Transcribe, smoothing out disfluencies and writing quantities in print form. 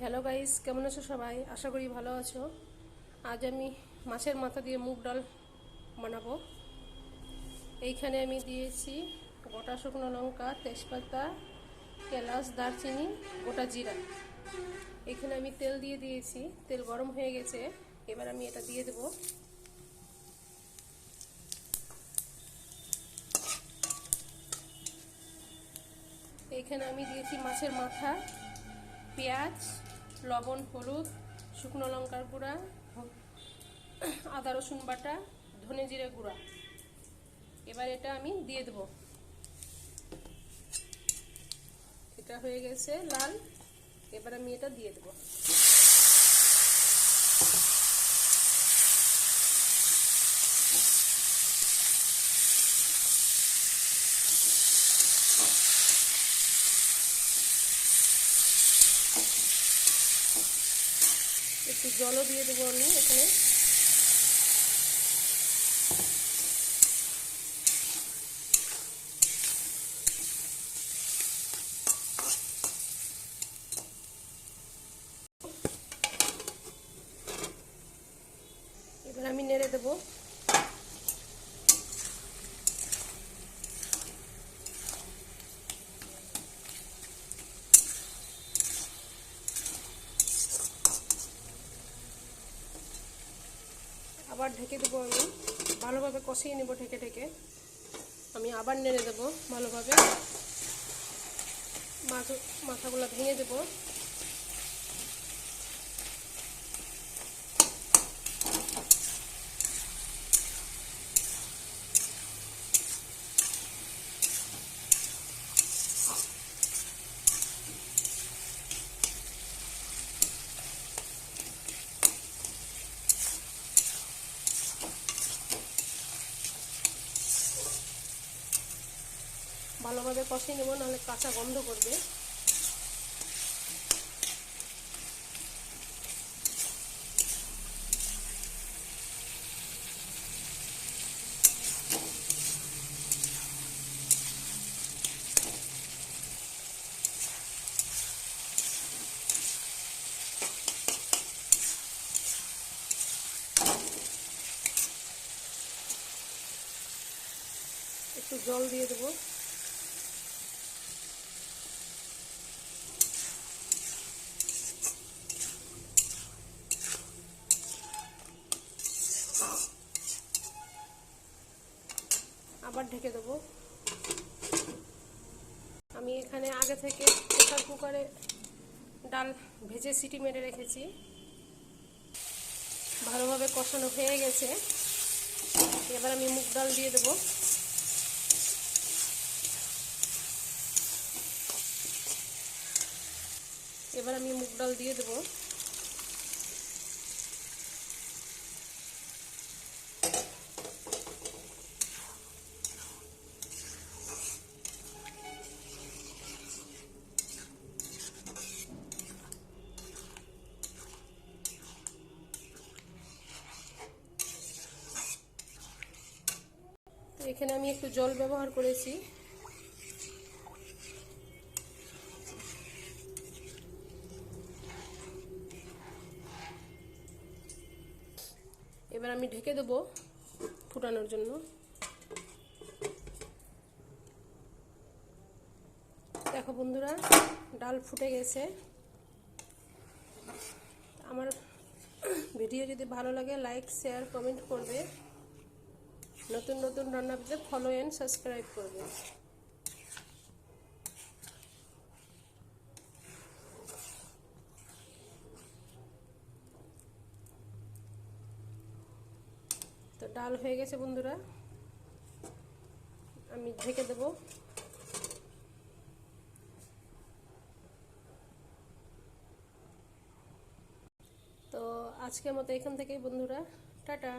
Hello guys, কেমন আছো সবাই? আশা করি ভালো আছো। আজ আমি মাছের মাথা দিয়ে মুগ ডাল বানাবো। এইখানে আমি দিয়েছি গোটা শুকনো লঙ্কা, তেজপাতা, এলাচ, দারচিনি, গোটা জিরা। এখানে আমি তেল দিয়ে দিয়েছি, তেল গরম হয়ে গেছে। এবার আমি এটা দিয়ে দেবো। এইখানে আমি দিয়েছি মাছের মাথা, পেঁয়াজ, লবণ, হলুদ, শুকনো লঙ্কার গুঁড়া, আদা রসুন বাটা, ধনে জিরে গুঁড়া। এবার এটা আমি দিয়ে দেবো। এটা হয়ে গেছে লাল। এবার আমি এটা দিয়ে দেবো। একটু জলও দিয়ে দেবো আমি এখানে। এবার আমি নেড়ে দেবো। আবার ঢেকে দেবো আমি, ভালোভাবে কষিয়ে নেবো ঢেকে ঢেকে। আমি আবার নেড়ে দেবো ভালোভাবে, মাথাগুলো ভেঙে দেবো। ভালোভাবে কষিয়ে নেবো, নাহলে কাঁচা গন্ধ করবে। একটু জল দিয়ে দেবো। আবার ঢেকে দেবো। আমি এখানে আগে থেকে প্রেসার কুকারে ডাল ভেজে সিটি মেরে রেখেছি। ভালোভাবে কষানো হয়ে গেছে। এবার আমি মুগ ডাল দিয়ে দেবো। এবার আমি মুগ ডাল দিয়ে দেবো। এখানে আমি একটু জল ব্যবহার করেছি। এবার আমি ঢেকে দেবো ফুটানোর জন্য। দেখো বন্ধুরা, ডাল ফুটে গেছে। আমার ভিডিও যদি ভালো লাগে লাইক, শেয়ার, কমেন্ট করবে। নতুন নতুন রান্না পেতে ফলো এন্ড সাবস্ক্রাইব করবে। তো ডাল হয়ে গেছে বন্ধুরা, আমি ঢেকে দেবো। তো আজকের মতো এখান থেকেই বন্ধুরা, টাটা।